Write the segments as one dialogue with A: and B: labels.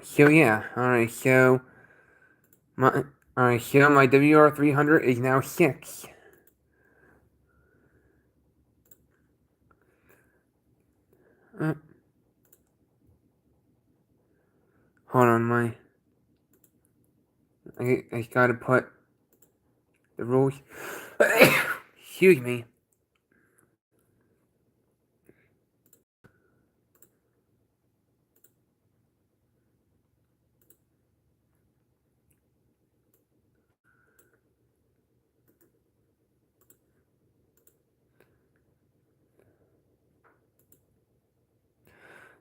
A: So yeah, alright, so my my WR-300 is now 6. Uh, Hold on, I gotta put the rules. Excuse me.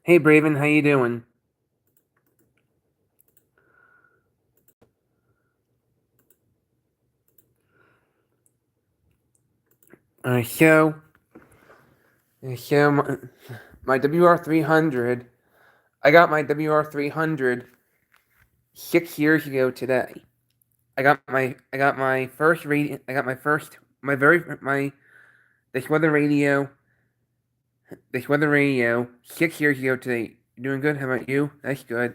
A: Hey Braven, how you doing? Alright, so my WR-300, I got my WR-300 6 years ago today. I got my first radio. I got my first my very my this weather radio. This weather radio 6 years ago today. You doing good? How about you? That's good.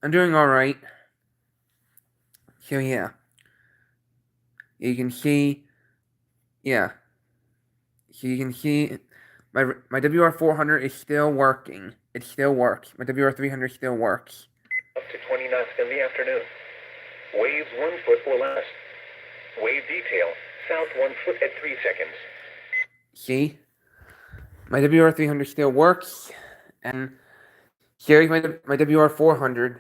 A: I'm doing all right. So yeah, you can see. Yeah, so you can see my WR-400 is still working. It still works. My WR-300 still works.
B: Up to 20 knots in the afternoon. Waves 1 foot or less. Wave detail, south 1 foot at 3 seconds.
A: See? My WR-300 still works, and here's my WR-400.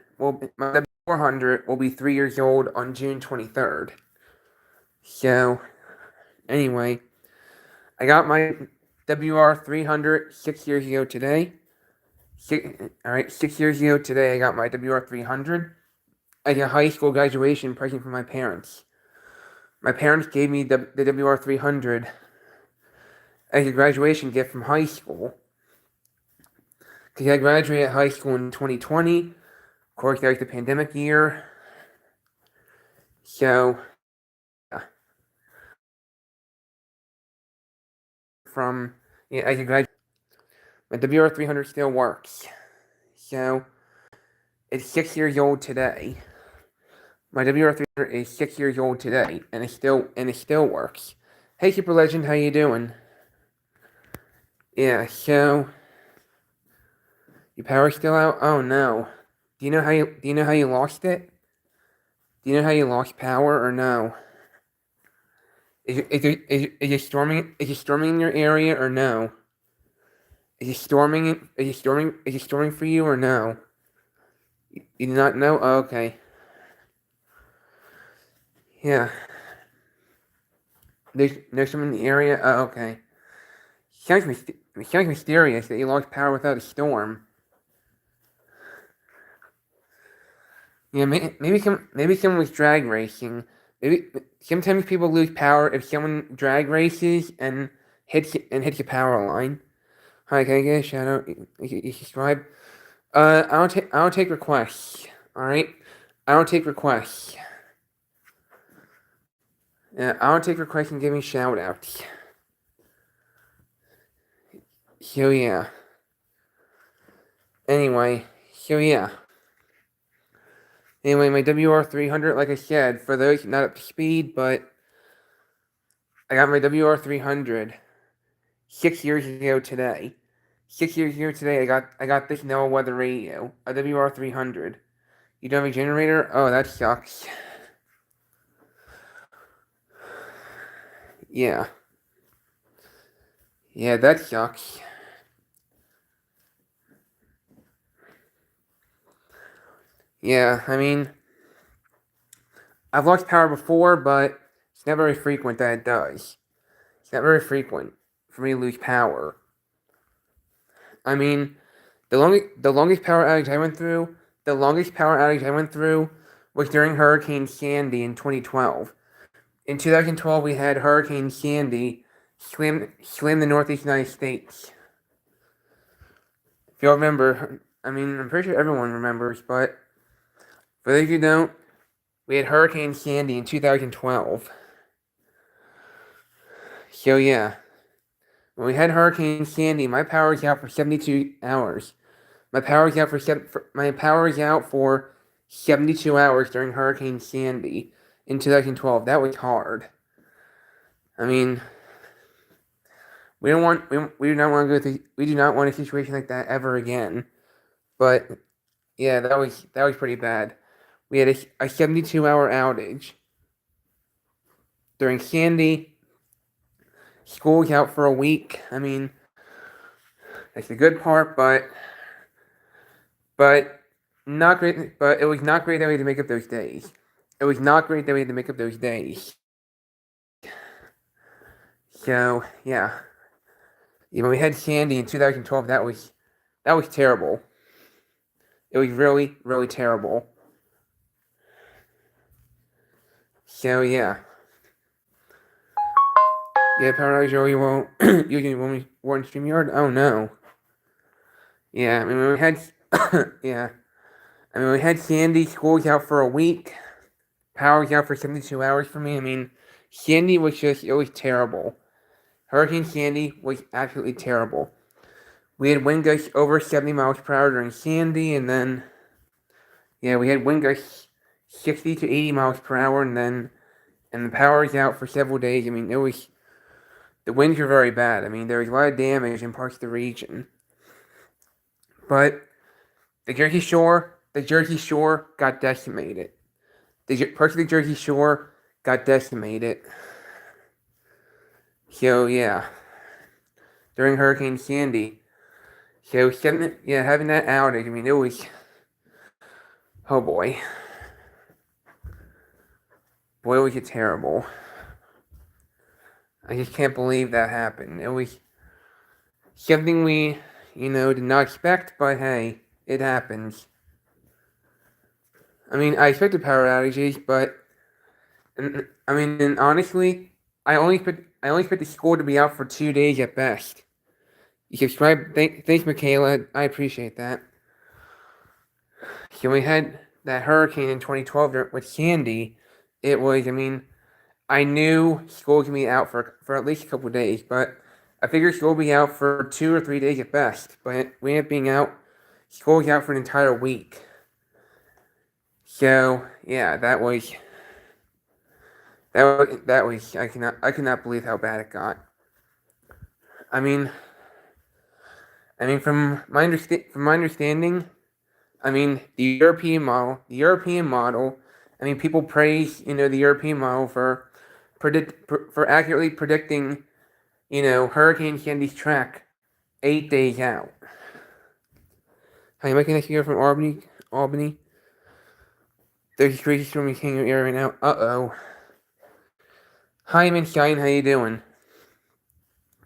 A: My WR-400 will be 3 years old on June 23rd. So, anyway, I got my WR-300 6 years ago today. 6 years ago today, I got my WR-300 as a high school graduation present from my parents. My parents gave me the WR-300 as a graduation gift from high school. Because I graduated high school in 2020. Of course, that was the pandemic year. So, yeah. As a graduate, my WR-300 still works. So, it's 6 years old today. My WR-300 is 6 years old today, and it still works. Hey, Super Legend, how you doing? Yeah, so your power's still out? Oh no. Do you know how you lost it? Do you know how you lost power or no? Is it storming in your area or no? Is it storming for you or no? You do not know? Oh, okay. Yeah. There's some in the area? Oh, okay. Sounds mysterious that you lost power without a storm. Yeah, maybe someone was drag racing. Maybe sometimes people lose power if someone drag races and hits your power line. Hi, can I get a shout out? You subscribe. I don't take requests. All right, I don't take requests. Yeah, I don't take requests and give me shout outs. So yeah. Anyway, so yeah. Anyway, my WR-300, like I said, for those not up to speed, but I got my WR-300 6 years ago today. 6 years ago today, I got this NOAA weather radio, a WR-300. You don't have a generator? Oh, that sucks. Yeah. Yeah, that sucks. Yeah, I mean, I've lost power before, but it's not very frequent that it does. It's not very frequent for me to lose power. I mean, the longest power outage I went through, was during Hurricane Sandy in 2012. In 2012, we had Hurricane Sandy slam the Northeast United States. If y'all remember, I mean, I'm pretty sure everyone remembers, but for those who don't, we had Hurricane Sandy in 2012. So yeah, when we had Hurricane Sandy, my power was out for 72 hours. my power was out my power was out for 72 hours during Hurricane Sandy in 2012. That was hard. I mean, we do not want to go through, we do not want a situation like that ever again. But yeah, that was pretty bad. We had a 72-hour outage during Sandy. School was out for a week. I mean, that's the good part, but not great. But it was not great that we had to make up those days. It was not great that we had to make up those days. So yeah, when we had Sandy in 2012, that was terrible. It was really, really terrible. So yeah. Yeah, Paradise Joey won't using one StreamYard? Oh no. Yeah, I mean when we had yeah. I mean we had Sandy, school was out for a week. Power was out for 72 hours for me. I mean, Sandy was it was terrible. Hurricane Sandy was absolutely terrible. We had wind gusts over 70 miles per hour during Sandy, and then yeah, we had wind gusts 60 to 80 miles per hour, and the power was out for several days. I mean, the winds were very bad. I mean, there was a lot of damage in parts of the region. But the Jersey Shore got decimated. Parts of the Jersey Shore got decimated. So yeah, during Hurricane Sandy. So having that outage, I mean, it was, oh boy. Boy, was it terrible. I just can't believe that happened. It was something we, did not expect, but hey, it happens. I mean, I expected power outages, but, and honestly, I only expect the school to be out for 2 days at best. You subscribe, thanks Michaela, I appreciate that. So we had that hurricane in 2012 with Sandy. It was, I knew school was going to be out for at least a couple of days, but I figured school would be out for 2 or 3 days at best. But we ended up being out, school was out for an entire week. So, yeah, that was, I cannot believe how bad it got. From my understanding, the European model, people praise, the European model for accurately predicting, Hurricane Sandy's track 8 days out. Hi, am I connected here from Albany? There's crazy stormy king area right now. Uh-oh. Hi, Manstein, how you doing?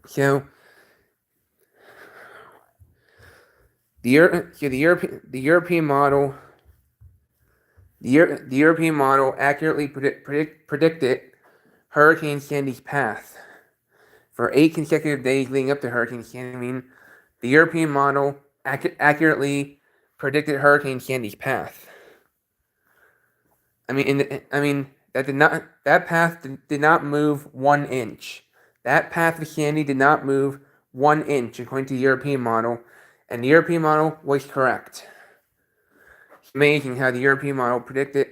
A: So, the European model accurately predicted Hurricane Sandy's path for 8 consecutive days leading up to Hurricane Sandy. The European model accurately predicted Hurricane Sandy's path. That path did not move 1 inch. That path of Sandy did not move 1 inch according to the European model, and the European model was correct. It's amazing how the European model predicted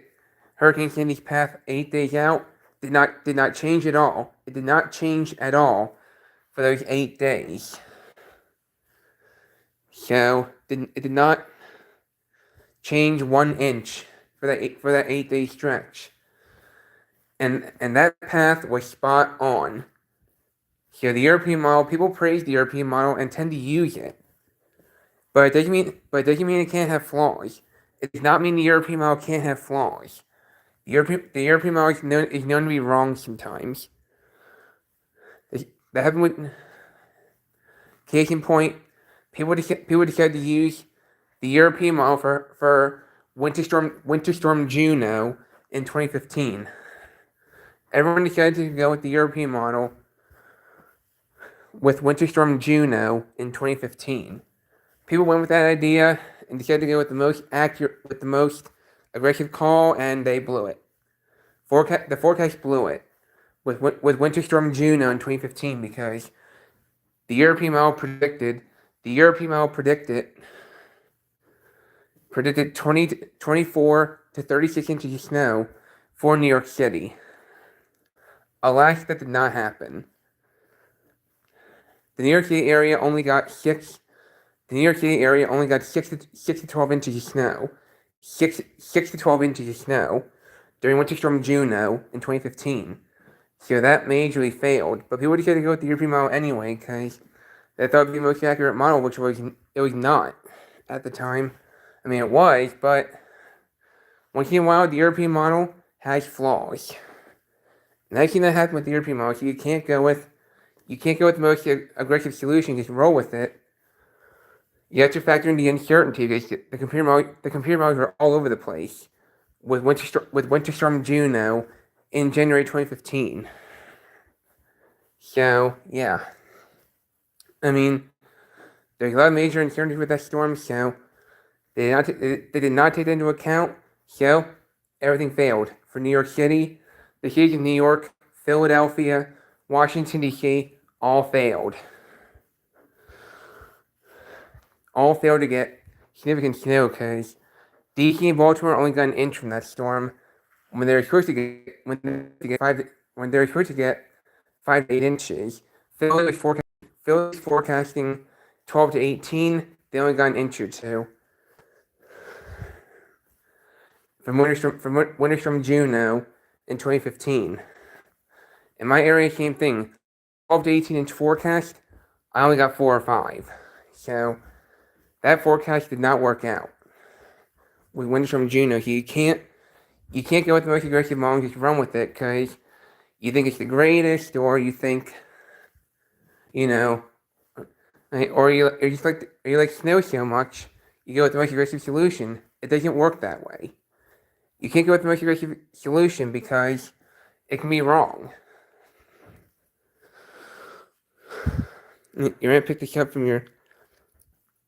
A: Hurricane Sandy's path 8 days out. Did not change at all. It did not change at all for those 8 days. So it did not change 1 inch for that 8-day stretch. And that path was spot on. So the European model, people praise the European model and tend to use it. But it doesn't mean it can't have flaws. It does not mean the European model can't have flaws. The European model is known to be wrong sometimes. That happened with case in point. People decided to use the European model for Winter Storm Juno in 2015. Everyone decided to go with the European model with Winter Storm Juno in 2015. People went with that idea and decided to go with the most aggressive call, and they blew it. The forecast blew it with Winter Storm Juno in 2015 because the European model predicted predicted 24 to 36 inches of snow for New York City. Alas, that did not happen. The New York City area only got 6 to 12 inches of snow. 6 to 12 inches of snow during Winter Storm Juno in 2015. So that majorly failed. But people decided to go with the European model anyway because they thought it would be the most accurate model, which was not at the time. I mean, it was, but once in a while, the European model has flaws. And I've seen that happen with the European model. So you can't go with the most aggressive solution. Just roll with it. You have to factor in the uncertainty because the computer models are all over the place with Winter Storm Juno in January 2015. So yeah, I mean, there's a lot of major uncertainty with that storm. So they did not take that into account. So everything failed for New York City, the cities of New York, Philadelphia, Washington D.C. all failed. All failed to get significant snow because D.C. and Baltimore only got an inch from that storm when they were supposed to get 5 to 8 inches. Philly was forecasting 12 to 18. They only got an inch or two. From Winter Storm Juno in 2015. In my area, same thing. 12 to 18 inch forecast. I only got 4 or 5. So that forecast did not work out with Winter Storm Juno. So you can't go with the most aggressive model and just run with it because you think it's the greatest, or you think, or you like snow so much, you go with the most aggressive solution. It doesn't work that way. You can't go with the most aggressive solution because it can be wrong. Your aunt picked this up from your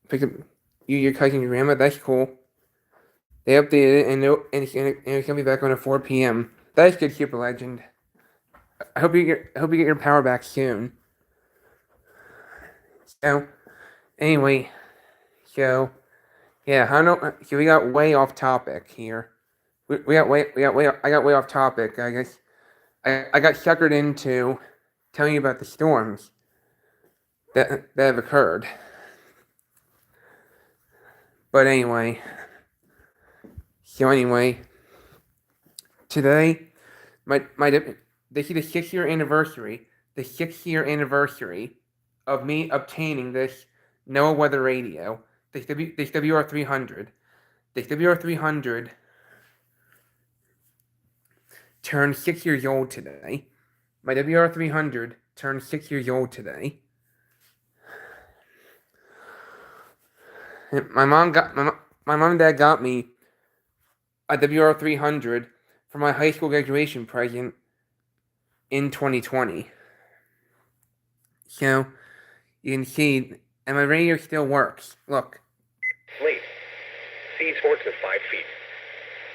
A: cousin, your grandma. That's cool. They updated it, and it's gonna be back on at 4 p.m. That's good, Super Legend. I hope you get your power back soon. So, anyway, yeah, so we got way off topic here. I got way off topic. I guess I got suckered into telling you about the storms that have occurred. But anyway, today, this is the 6-year anniversary. The 6-year anniversary of me obtaining this NOAA weather radio, this WR-300. This WR-300 turned 6 years old today. My WR-300 turned 6 years old today. My mom and dad got me a WR-300 for my high school graduation present in 2020. So you can see, and my radio still works. Look.
B: Slate. Seas forks at 5 feet.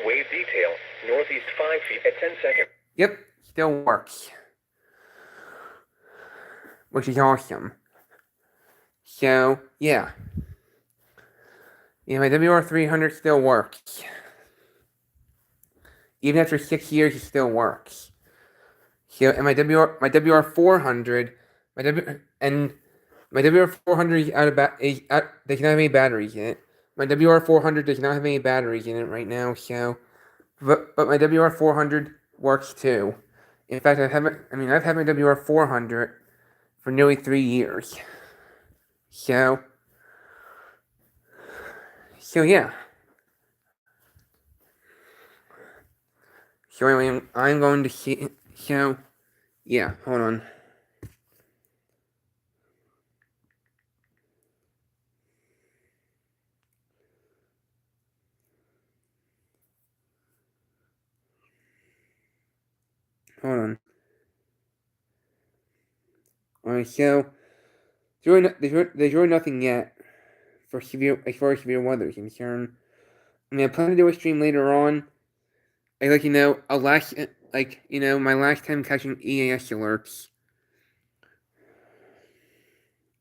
B: Wave detail, northeast 5 feet at 10 seconds.
A: Yep, still works. Which is awesome. So, yeah. Yeah, my WR-300 still works. Even after 6 years, it still works. So, and my WR-400, my WR-400 is does not have any batteries in it. My WR-400 does not have any batteries in it right now, so, but my WR-400 works too. In fact, I've had my WR-400 for nearly 3 years. So yeah. So anyway, I'm going to see. So yeah, hold on. Hold on. Alright, so there's really nothing yet as far as severe weather is concerned. I mean, I plan to do a stream later on. My last time catching EAS alerts.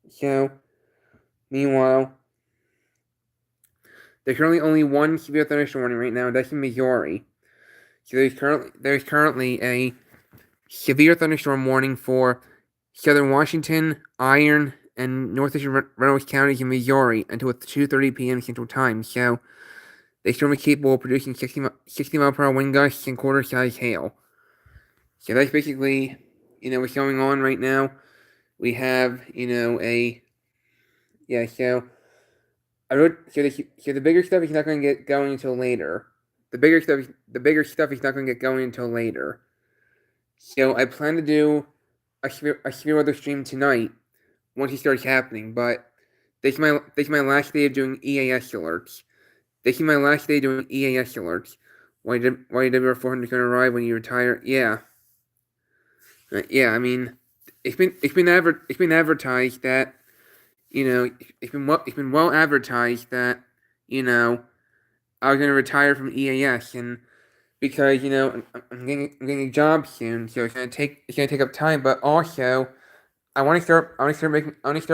A: So, meanwhile, There's currently only one severe thunderstorm warning right now, and that's in Missouri. So there's currently a severe thunderstorm warning for southern Washington, Iron, and northeastern Reynolds counties in Missouri until 2:30 p.m. Central Time. So the storm is capable of producing 60 mile per hour wind gusts and quarter-size hail. So that's basically, what's going on right now. We have, so I wrote, so the bigger stuff is not going to get going until later. The bigger stuff is not going to get going until later. So I plan to do a severe weather stream tonight once it starts happening, but this is my last day of doing EAS alerts. This is my last day doing EAS alerts. Why WR-400 going to arrive when you retire? Yeah. Yeah, I mean, it's been advertised that, it's been well advertised that, I was going to retire from EAS, and because I'm getting a job soon, so it's gonna take up time. But also, I want to start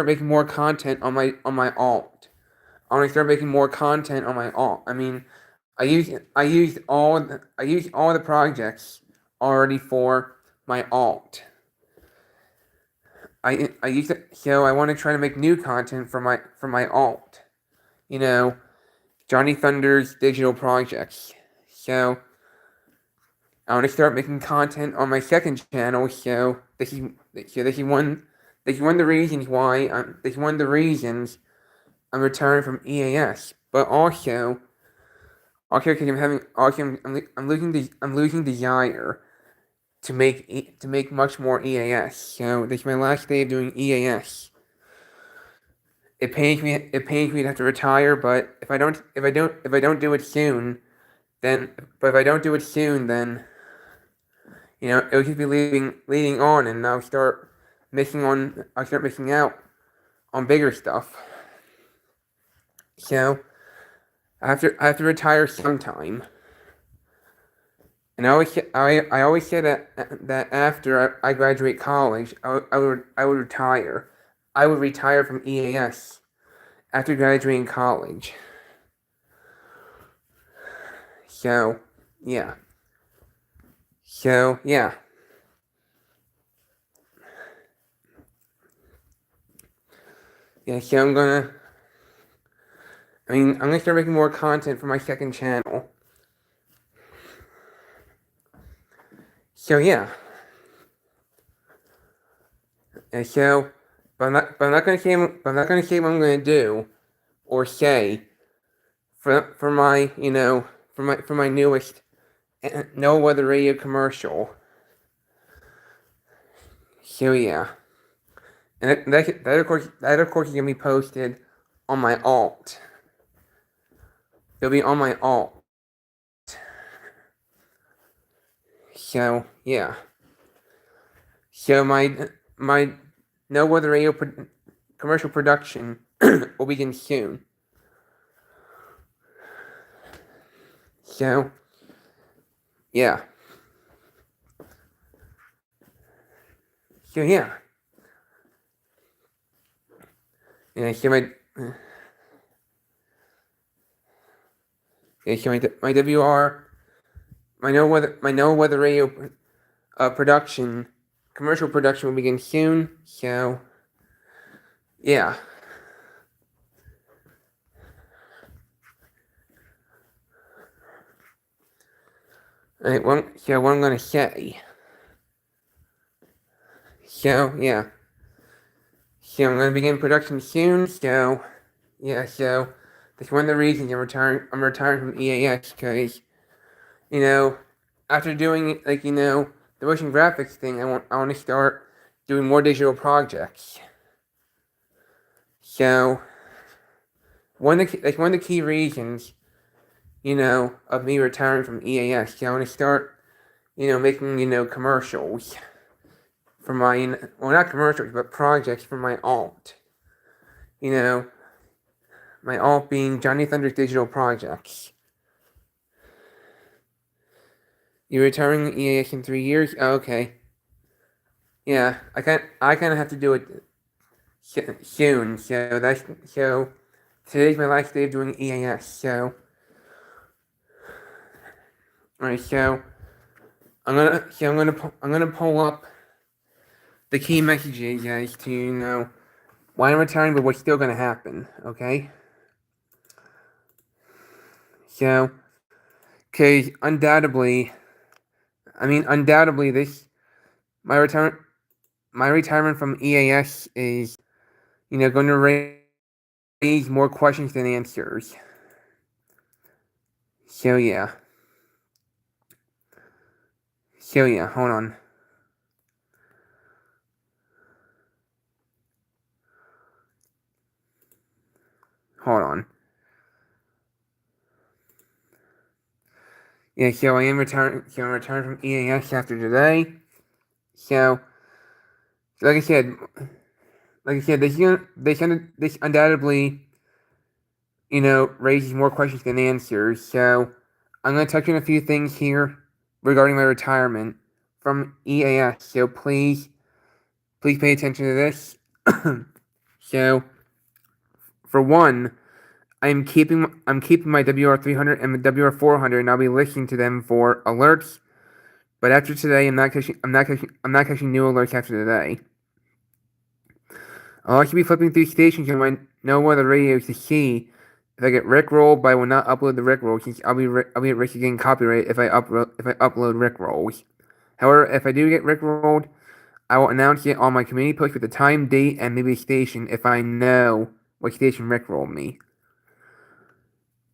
A: making more content on my alt. I want to start making more content on my alt. I mean, I used all the projects already for my alt. I used it, so I want to try to make new content for my alt. Johnny Thunder's digital projects. So I want to start making content on my second channel. So this is one of the reasons why this is one of the reasons I'm retiring from EAS. But also because I'm losing desire to make much more EAS. So this is my last day of doing EAS. It pains me to have to retire, but if I don't do it soon, then it'll just be leading on, and I'll start missing out on bigger stuff. So I have to retire sometime. And I always say that after I graduate college, I would retire. I would retire from EAS after graduating college. So, yeah. So, yeah. Yeah, so I'm gonna start making more content for my second channel. So, yeah. And so, but I'm not gonna say what I'm gonna do or say for my newest No Weather Radio commercial. So yeah, and that of course is gonna be posted on my alt. It'll be on my alt. So yeah. So my No Weather Radio commercial production will begin soon. So yeah. So yeah. And so my No Weather Radio commercial production will begin soon. So yeah. Alright, so what I'm gonna say. So yeah. So I'm gonna begin production soon. So yeah. So that's one of the reasons I'm retiring from EAS, because after doing the motion graphics thing, I want to start doing more digital projects. So one of the key reasons of me retiring from EAS. So I want to start making commercials for my not commercials, but projects for my alt. My alt being Johnny Thunder's digital projects. You're retiring EAS in 3 years? Oh, okay. Yeah, I kind of have to do it soon. So today's my last day of doing EAS, so. Alright, so I'm gonna pull up the key messages, guys, to know why I'm retiring, but what's still gonna happen, okay? So, cause undoubtedly, this my retirement from EAS is, going to raise more questions than answers. So yeah, hold on. Yeah, so I am retiring. So I'm retiring from EAS after today. So, like I said, this undoubtedly, raises more questions than answers. So, I'm going to touch on a few things here regarding my retirement from EAS. So please pay attention to this. So, for one, I'm keeping my WR-300 and the WR-400, and I'll be listening to them for alerts. But after today, I'm not catching new alerts after today. I'll also be flipping through stations on my No Weather radios to see if I get rickrolled, but I will not upload the rickroll since I'll be at risk of getting copyright if I upload rickrolls. However, if I do get rickrolled, I will announce it on my community post with the time, date, and maybe station if I know what station rickrolled me.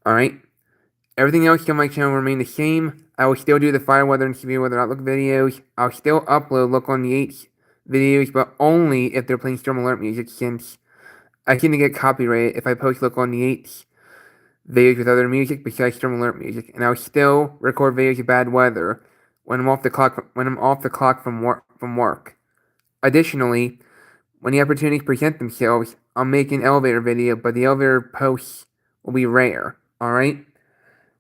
A: Alright? Everything else on my channel will remain the same. I will still do the fire weather and severe weather outlook videos. I'll still upload Look on the 8th videos, but only if they're playing storm alert music, since I tend to get copyright if I post Look on the 8th videos with other music besides storm alert music. And I'll still record videos of bad weather when I'm off the clock from work. Additionally, when the opportunities present themselves, I'll make an elevator video, but the elevator posts will be rare. Alright?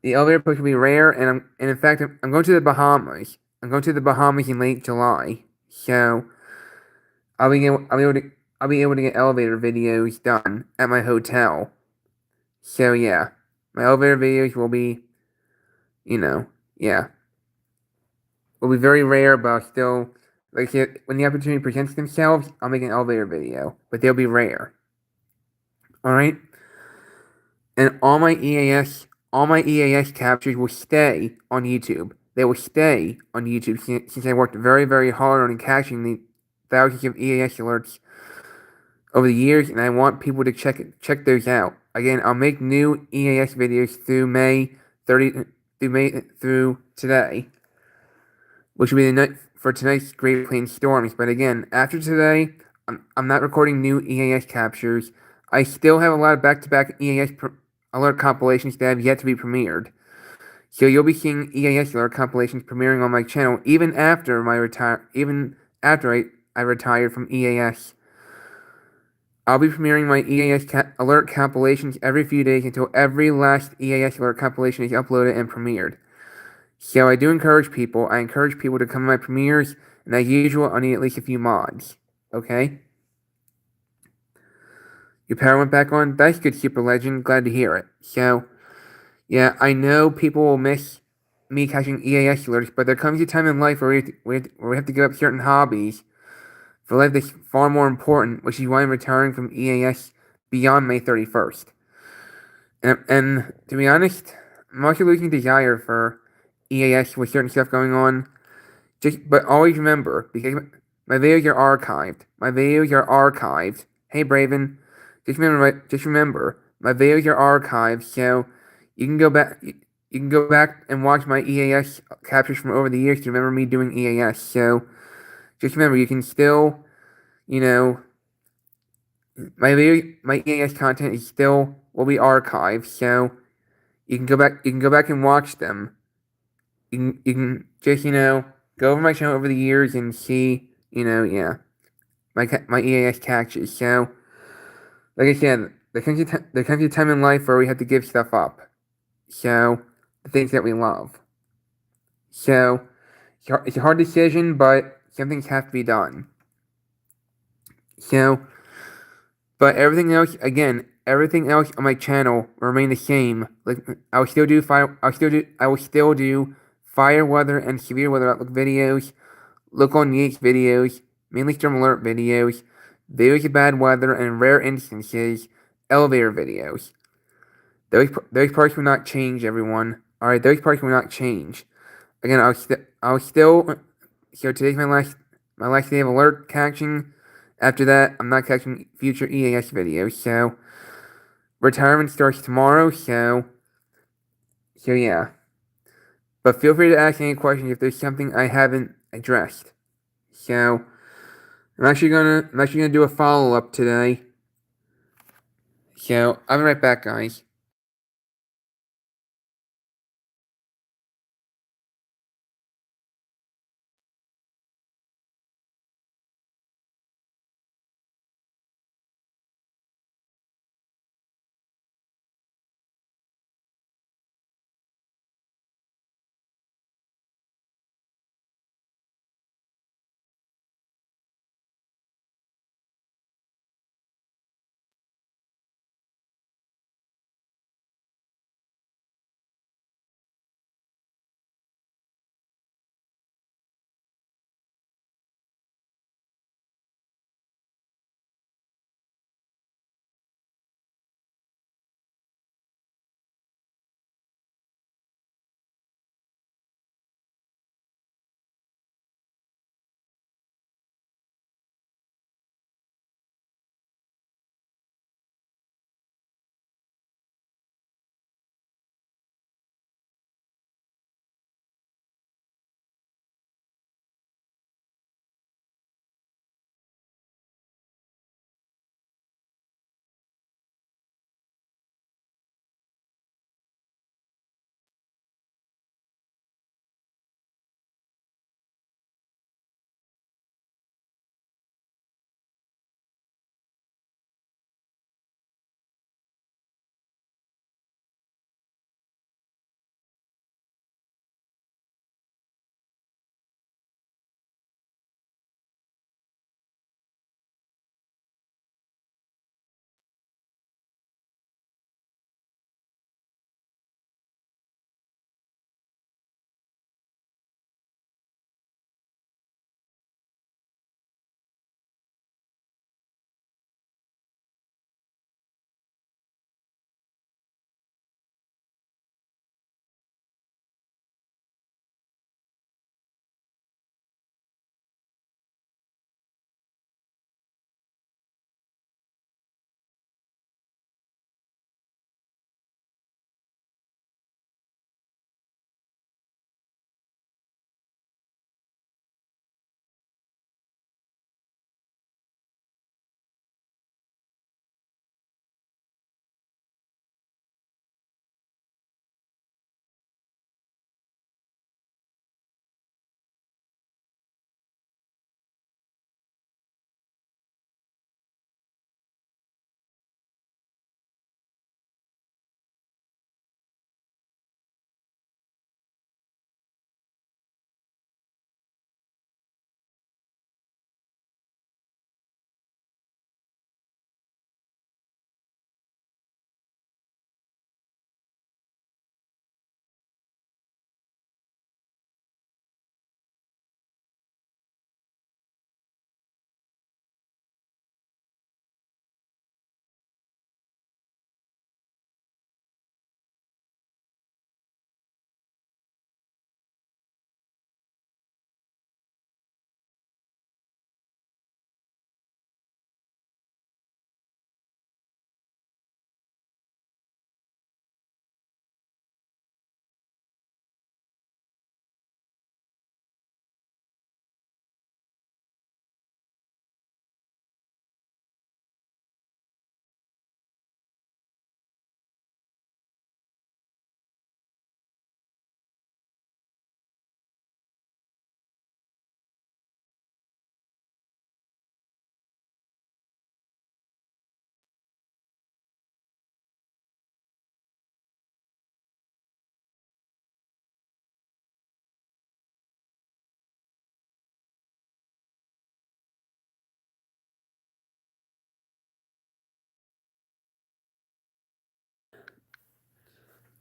A: The elevator post will be rare, and in fact, I'm going to the Bahamas. I'm going to the Bahamas in late July, so I'll be able to get elevator videos done at my hotel. So yeah, my elevator videos will be, will be very rare, but I'll still, like I said, when the opportunity presents themselves, I'll make an elevator video, but they'll be rare. All right, and all my EAS captures will stay on YouTube. They will stay on YouTube since I worked very, very hard on catching the thousands of EAS alerts over the years, and I want people to check those out. Again, I'll make new EAS videos through today, which will be the night for tonight's Great Plains storms. But again, after today, I'm not recording new EAS captures. I still have a lot of back-to-back EAS alert compilations that have yet to be premiered. So you'll be seeing EAS alert compilations premiering on my channel even after I retired from EAS. I'll be premiering my EAS alert compilations every few days until every last EAS alert compilation is uploaded and premiered. So I encourage people to come to my premieres, and as usual, I need at least a few mods. Okay? Your power went back on? That's good, Super Legend. Glad to hear it. So, yeah, I know people will miss me catching EAS alerts, but there comes a time in life where we have to give up certain hobbies for life that's far more important, which is why I'm retiring from EAS beyond May 31st. And to be honest, I'm also losing desire for EAS with certain stuff going on. But always remember, because my videos are archived. Hey Braven, just remember, my videos are archived, so you can go back and watch my EAS captures from over the years to remember me doing EAS. So just remember, you can still, my EAS content will be archived, so you can go back and watch them. You can just, go over my channel over the years and see, my EAS captures. So, like I said, there comes a time in life where we have to give stuff up. So, the things that we love. So, it's a hard decision, but some things have to be done. So, but everything else, again, everything else on my channel will remain the same. Like I will still do fire weather and severe weather outlook videos, local news videos, mainly storm alert videos, videos of bad weather and rare instances, elevator videos. Those parts will not change, everyone. Alright, those parts will not change. Again, I'll still. So today's my last day of alert catching. After that, I'm not catching future EAS videos. So retirement starts tomorrow. So yeah. But feel free to ask any questions if there's something I haven't addressed. So I'm actually gonna do a follow up today. So I'll be right back, guys.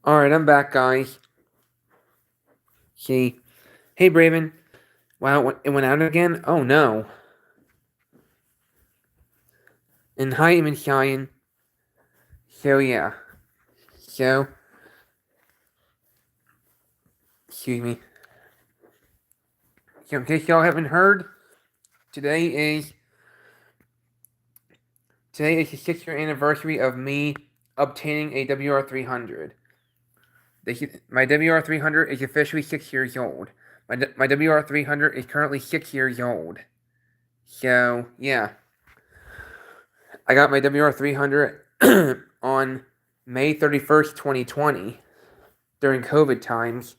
A: Alright, I'm back, guys. See. Hey, Braven. Wow, it went out again? Oh, no. And hi, Image Cheyenne. So, yeah. So, excuse me. So, in case y'all haven't heard, today is the 6-year anniversary of me obtaining a WR-300. My WR-300 is officially 6 years old. My WR-300 is currently 6 years old. So, yeah. I got my WR-300 on May 31st, 2020, during COVID times.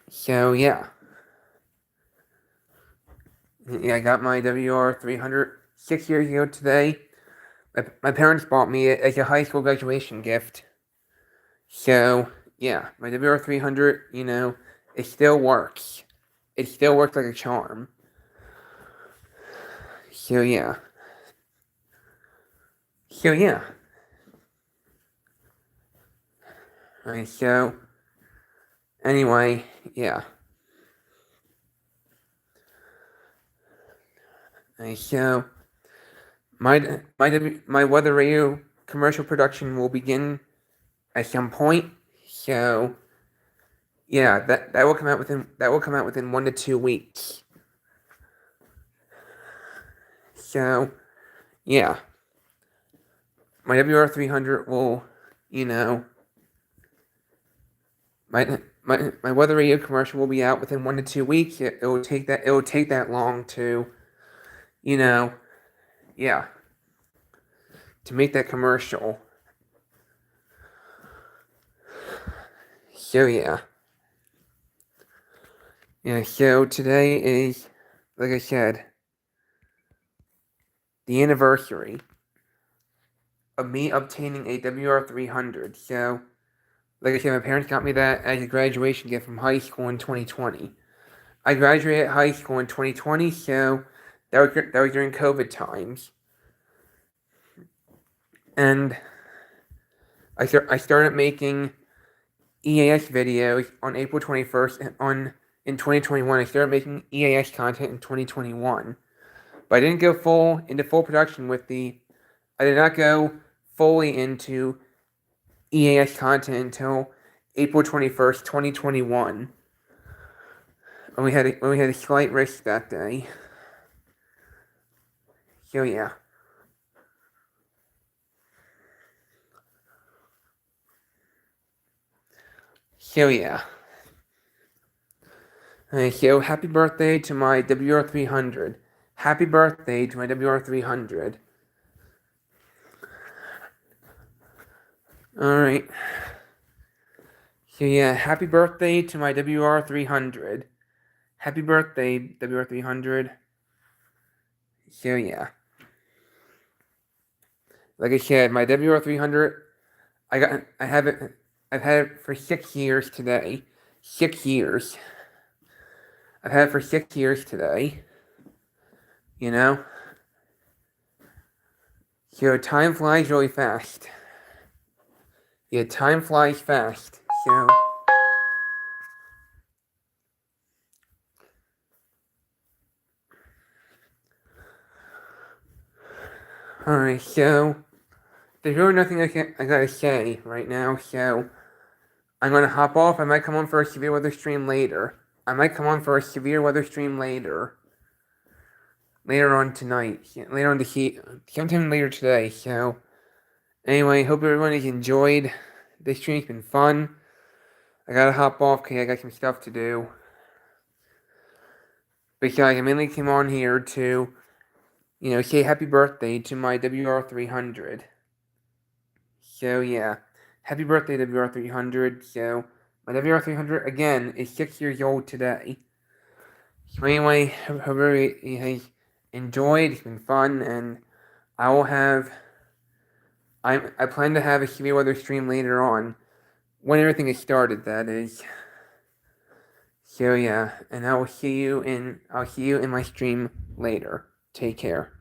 A: So, yeah. I got my WR-300 6 years ago today. My parents bought me it as a high school graduation gift. So, yeah, my WR-300, it still works. It still works like a charm. So, yeah. Alright, so, anyway, yeah. Alright, so, my weather radio commercial production will begin at some point. So, yeah, that will come out within 1 to 2 weeks. So, yeah. My WR-300 will, my weather radio commercial will be out within 1 to 2 weeks. It will take that long to, yeah, to make that commercial. So, yeah. Yeah, so today is, like I said, the anniversary of me obtaining a WR-300. So, like I said, my parents got me that as a graduation gift from high school in 2020. I graduated high school in 2020, so that was during COVID times. And I started making EAS videos on April 21st, and in 2021, I started making EAS content in 2021. But I didn't go into full production I did not go fully into EAS content until April 21st, 2021. When we had a slight risk that day. So, yeah. So, yeah. So, happy birthday to my WR-300. Happy birthday to my WR-300. Alright. So, yeah, happy birthday to my WR-300. Happy birthday, WR-300. So, yeah. Like I said, my WR-300, I've had it for 6 years today. 6 years. I've had it for 6 years today. So time flies really fast. Yeah, time flies fast. So, alright, so there's really nothing I gotta say right now, so I'm gonna hop off. I might come on for a severe weather stream later. Later on tonight. Later on sometime later today, so anyway, hope everyone has enjoyed. This stream's been fun. I gotta hop off because I got some stuff to do. Besides, I mainly came on here to, say happy birthday to my WR-300. So, yeah. Happy birthday, WR-300. So, my WR-300, again, is 6 years old today. So, anyway, hope everybody has enjoyed. It's been fun, and I plan to have a severe weather stream later on. When everything is started, that is. So, yeah. And I'll see you in my stream later. Take care.